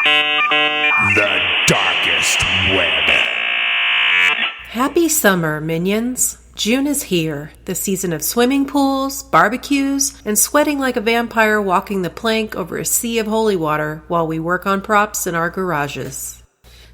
The darkest web. Happy summer, minions. June is here, the season of swimming pools, barbecues, and sweating like a vampire walking the plank over a sea of holy water while we work on props in our garages.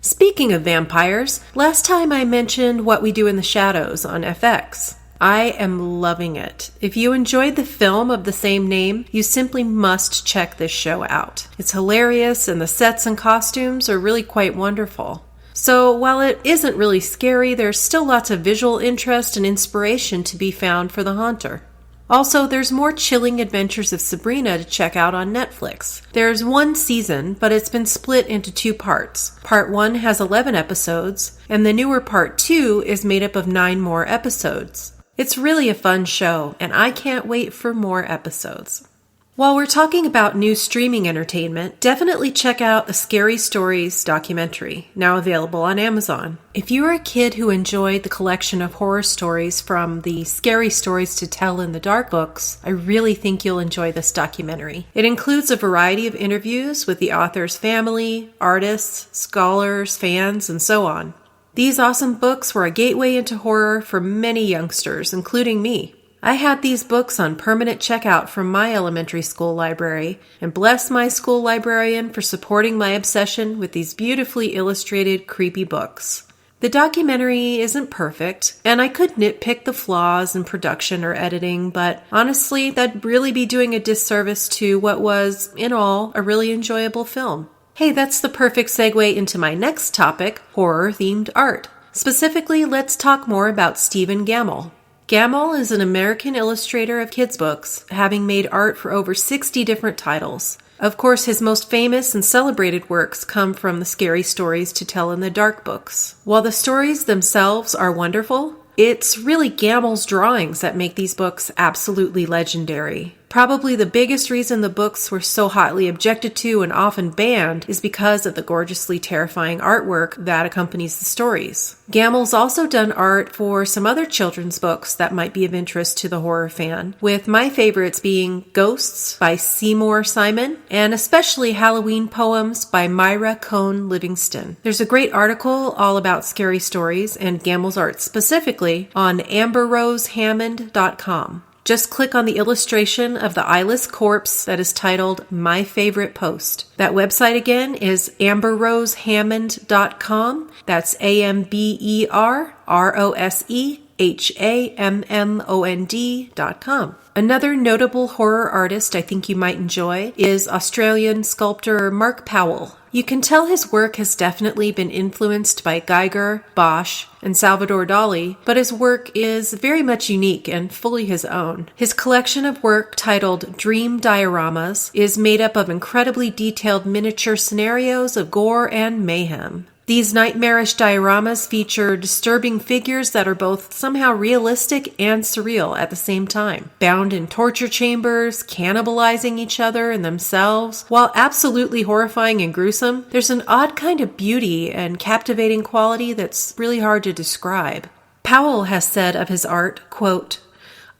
Speaking of vampires, last time I mentioned What We Do in the Shadows on FX. I am loving it. If you enjoyed the film of the same name, you simply must check this show out. It's hilarious and the sets and costumes are really quite wonderful. So while it isn't really scary, there's still lots of visual interest and inspiration to be found for the haunter. Also, there's more chilling adventures of Sabrina to check out on Netflix. There's one season, but it's been split into 2 parts. Part 1 has 11 episodes, and the newer Part 2 is made up of 9 more episodes. It's really a fun show, and I can't wait for more episodes. While we're talking about new streaming entertainment, definitely check out the Scary Stories documentary, now available on Amazon. If you are a kid who enjoyed the collection of horror stories from the Scary Stories to Tell in the Dark books, I really think you'll enjoy this documentary. It includes a variety of interviews with the author's family, artists, scholars, fans, and so on. These awesome books were a gateway into horror for many youngsters, including me. I had these books on permanent checkout from my elementary school library, and bless my school librarian for supporting my obsession with these beautifully illustrated, creepy books. The documentary isn't perfect, and I could nitpick the flaws in production or editing, but honestly, that'd really be doing a disservice to what was, in all, a really enjoyable film. Hey, that's the perfect segue into my next topic, horror-themed art. Specifically, let's talk more about Stephen Gammell. Gammell is an American illustrator of kids' books, having made art for over 60 different titles. Of course, his most famous and celebrated works come from the Scary Stories to Tell in the Dark books. While the stories themselves are wonderful, it's really Gammell's drawings that make these books absolutely legendary. Probably the biggest reason the books were so hotly objected to and often banned is because of the gorgeously terrifying artwork that accompanies the stories. Gammell's also done art for some other children's books that might be of interest to the horror fan, with my favorites being Ghosts by Seymour Simon and especially Halloween Poems by Myra Cohn Livingston. There's a great article all about Scary Stories and Gammell's art specifically on amberrosehammond.com. Just click on the illustration of the eyeless corpse that is titled My Favorite Post. That website again is amberrosehammond.com. That's AMBERROSEHAMMOND.com. Another notable horror artist I think you might enjoy is Australian sculptor Mark Powell. You can tell his work has definitely been influenced by Geiger, Bosch, and Salvador Dali, but his work is very much unique and fully his own. His collection of work, titled Dream Dioramas, is made up of incredibly detailed miniature scenarios of gore and mayhem. These nightmarish dioramas feature disturbing figures that are both somehow realistic and surreal at the same time, bound in torture chambers, cannibalizing each other and themselves. While absolutely horrifying and gruesome, there's an odd kind of beauty and captivating quality that's really hard to describe. Powell has said of his art, quote,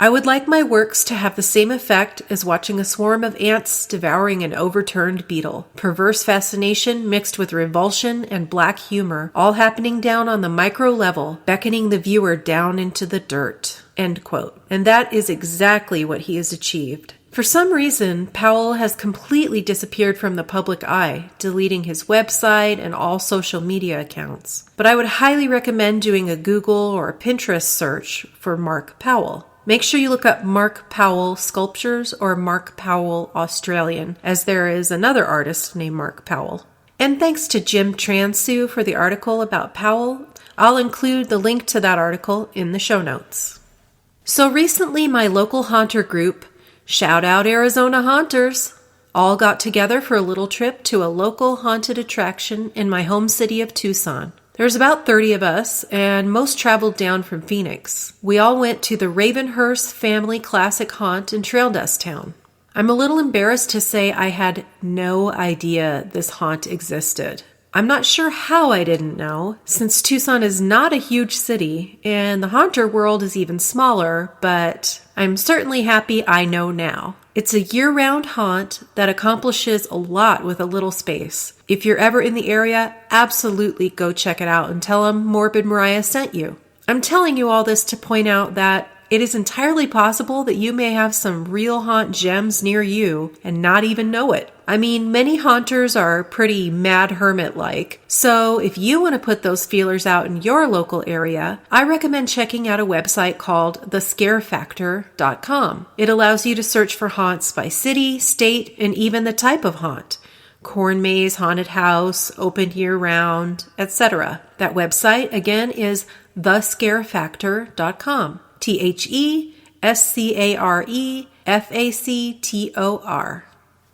"I would like my works to have the same effect as watching a swarm of ants devouring an overturned beetle. Perverse fascination mixed with revulsion and black humor, all happening down on the micro level, beckoning the viewer down into the dirt." End quote. And that is exactly what he has achieved. For some reason, Powell has completely disappeared from the public eye, deleting his website and all social media accounts. But I would highly recommend doing a Google or a Pinterest search for Mark Powell. Make sure you look up Mark Powell Sculptures or Mark Powell Australian, as there is another artist named Mark Powell. And thanks to Jim Transu for the article about Powell. I'll include the link to that article in the show notes. So recently my local haunter group, shout out Arizona Haunters, all got together for a little trip to a local haunted attraction in my home city of Tucson. There's about 30 of us, and most traveled down from Phoenix. We all went to the Ravenhurst Family Classic Haunt in Trail Dust Town. I'm a little embarrassed to say I had no idea this haunt existed. I'm not sure how I didn't know, since Tucson is not a huge city, and the haunter world is even smaller, but I'm certainly happy I know now. It's a year-round haunt that accomplishes a lot with a little space. If you're ever in the area, absolutely go check it out and tell them Morbid Mariah sent you. I'm telling you all this to point out that it is entirely possible that you may have some real haunt gems near you and not even know it. I mean, many haunters are pretty mad hermit-like, so if you want to put those feelers out in your local area, I recommend checking out a website called thescarefactor.com. It allows you to search for haunts by city, state, and even the type of haunt. Corn maze, haunted house, open year-round, etc. That website, again, is thescarefactor.com. TheScarefactor.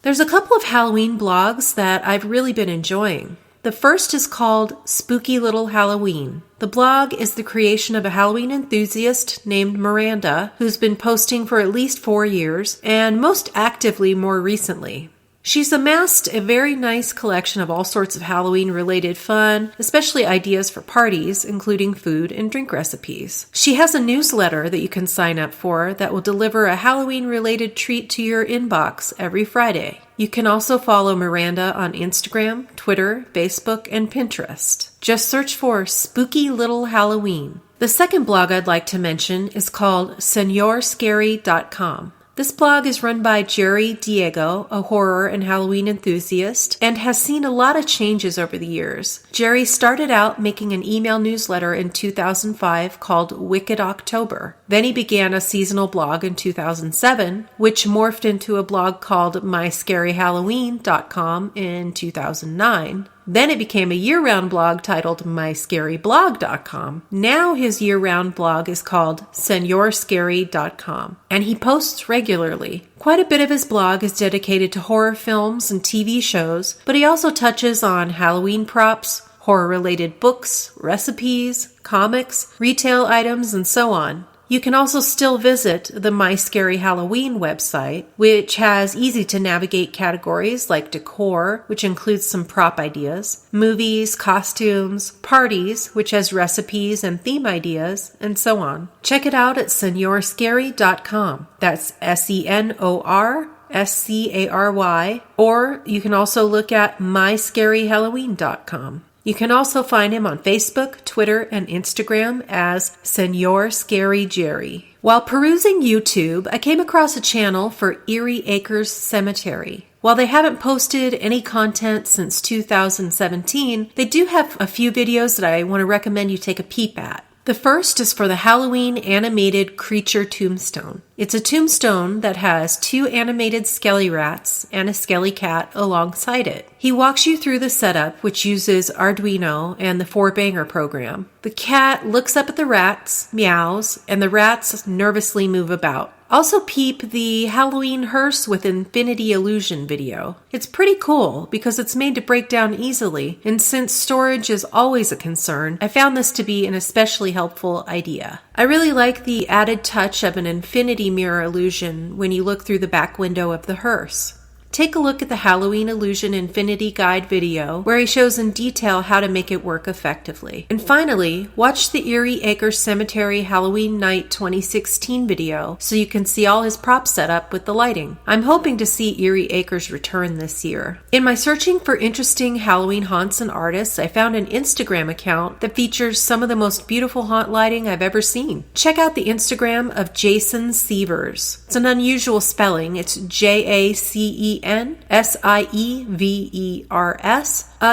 There's a couple of Halloween blogs that I've really been enjoying. The first is called Spooky Little Halloween. The blog is the creation of a Halloween enthusiast named Miranda, who's been posting for at least 4 years, and most actively more recently. She's amassed a very nice collection of all sorts of Halloween-related fun, especially ideas for parties, including food and drink recipes. She has a newsletter that you can sign up for that will deliver a Halloween-related treat to your inbox every Friday. You can also follow Miranda on Instagram, Twitter, Facebook, and Pinterest. Just search for Spooky Little Halloween. The second blog I'd like to mention is called SeñorScary.com. This blog is run by Jerry Diego, a horror and Halloween enthusiast, and has seen a lot of changes over the years. Jerry started out making an email newsletter in 2005 called Wicked October. Then he began a seasonal blog in 2007, which morphed into a blog called MyScaryHalloween.com in 2009. Then it became a year-round blog titled MyScaryBlog.com. Now his year-round blog is called SeñorScary.com, and he posts regularly. Quite a bit of his blog is dedicated to horror films and TV shows, but he also touches on Halloween props, horror-related books, recipes, comics, retail items, and so on. You can also still visit the My Scary Halloween website, which has easy-to-navigate categories like decor, which includes some prop ideas, movies, costumes, parties, which has recipes and theme ideas, and so on. Check it out at SeñorScary.com. That's SeñorScary, or you can also look at MyScaryHalloween.com. You can also find him on Facebook, Twitter, and Instagram as Señor Scary Jerry. While perusing YouTube, I came across a channel for Eerie Acres Cemetery. While they haven't posted any content since 2017, they do have a few videos that I want to recommend you take a peep at. The first is for the Halloween animated creature tombstone. It's a tombstone that has 2 animated skelly rats and a skelly cat alongside it. He walks you through the setup, which uses Arduino and the 4-banger program. The cat looks up at the rats, meows, and the rats nervously move about. Also peep the Halloween Hearse with Infinity Illusion video. It's pretty cool because it's made to break down easily, and since storage is always a concern, I found this to be an especially helpful idea. I really like the added touch of an infinity mirror illusion when you look through the back window of the hearse. Take a look at the Halloween Illusion Infinity Guide video, where he shows in detail how to make it work effectively. And finally, watch the Eerie Acres Cemetery Halloween Night 2016 video so you can see all his prop setup with the lighting. I'm hoping to see Eerie Acres return this year. In my searching for interesting Halloween haunts and artists, I found an Instagram account that features some of the most beautiful haunt lighting I've ever seen. Check out the Instagram of Jason Sievers. It's an unusual spelling. It's Jacensievers.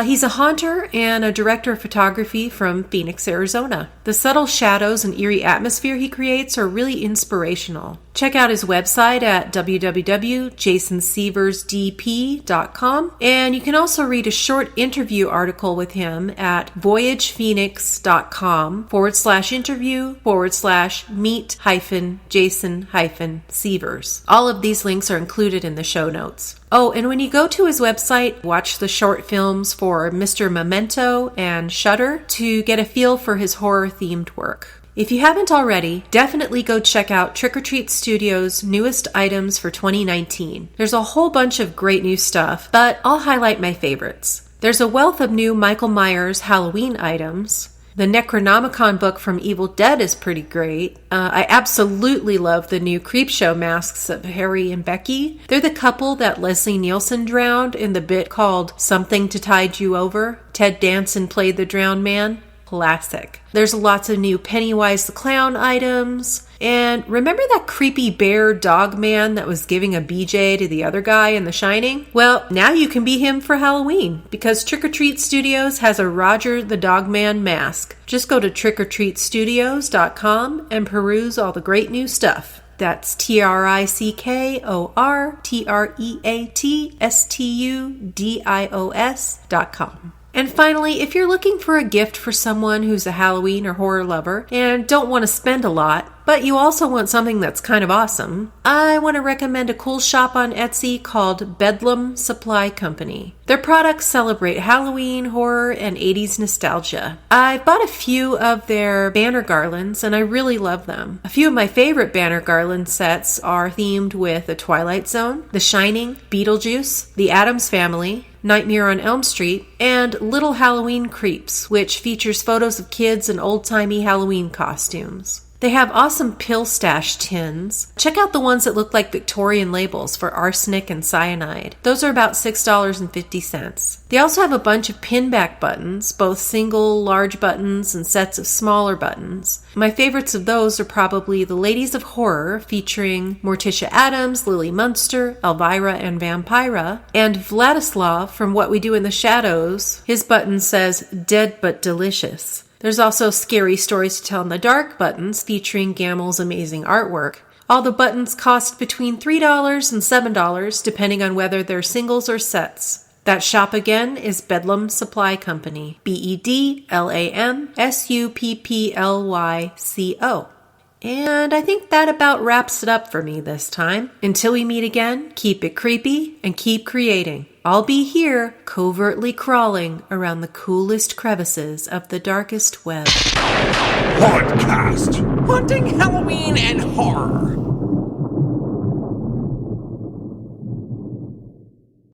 He's a haunter and a director of photography from Phoenix, Arizona. The subtle shadows and eerie atmosphere he creates are really inspirational. Check out his website at www.jasonsieversdp.com, and you can also read a short interview article with him at voyagephoenix.com/interview/meet-jason-sievers. All of these links are included in the show notes. Oh, and when you go to his website, watch the short films for Mr. Memento and Shudder to get a feel for his horror-themed work. If you haven't already, definitely go check out Trick or Treat Studios' newest items for 2019. There's a whole bunch of great new stuff, but I'll highlight my favorites. There's a wealth of new Michael Myers Halloween items. The Necronomicon book from Evil Dead is pretty great. I absolutely love the new Creepshow masks of Harry and Becky. They're the couple that Leslie Nielsen drowned in the bit called Something to Tide You Over. Ted Danson played the drowned man. Classic. There's lots of new Pennywise the Clown items. And remember that creepy bear dog man that was giving a BJ to the other guy in The Shining? Well, now you can be him for Halloween because Trick or Treat Studios has a Roger the Dogman mask. Just go to trickortreatstudios.com and peruse all the great new stuff. That's trickortreatstudios.com. And finally, if you're looking for a gift for someone who's a Halloween or horror lover and don't want to spend a lot, but you also want something that's kind of awesome, I want to recommend a cool shop on Etsy called Bedlam Supply Company. Their products celebrate Halloween, horror, and 80s nostalgia. I've bought a few of their banner garlands, and I really love them. A few of my favorite banner garland sets are themed with The Twilight Zone, The Shining, Beetlejuice, The Addams Family, Nightmare on Elm Street, and Little Halloween Creeps, which features photos of kids in old-timey Halloween costumes. They have awesome pill stash tins. Check out the ones that look like Victorian labels for arsenic and cyanide. Those are about $6.50. They also have a bunch of pinback buttons, both single, large buttons and sets of smaller buttons. My favorites of those are probably the Ladies of Horror, featuring Morticia Addams, Lily Munster, Elvira, and Vampira, and Vladislav from What We Do in the Shadows. His button says, "Dead but delicious." There's also Scary Stories to Tell in the Dark buttons featuring Gamel's amazing artwork. All the buttons cost between $3 and $7 depending on whether they're singles or sets. That shop again is Bedlam Supply Company. BEDLAMSUPPLYCO. And I think that about wraps it up for me this time. Until we meet again, keep it creepy and keep creating. I'll be here, covertly crawling around the coolest crevices of the darkest web. Hauntcast. Haunting Halloween and horror.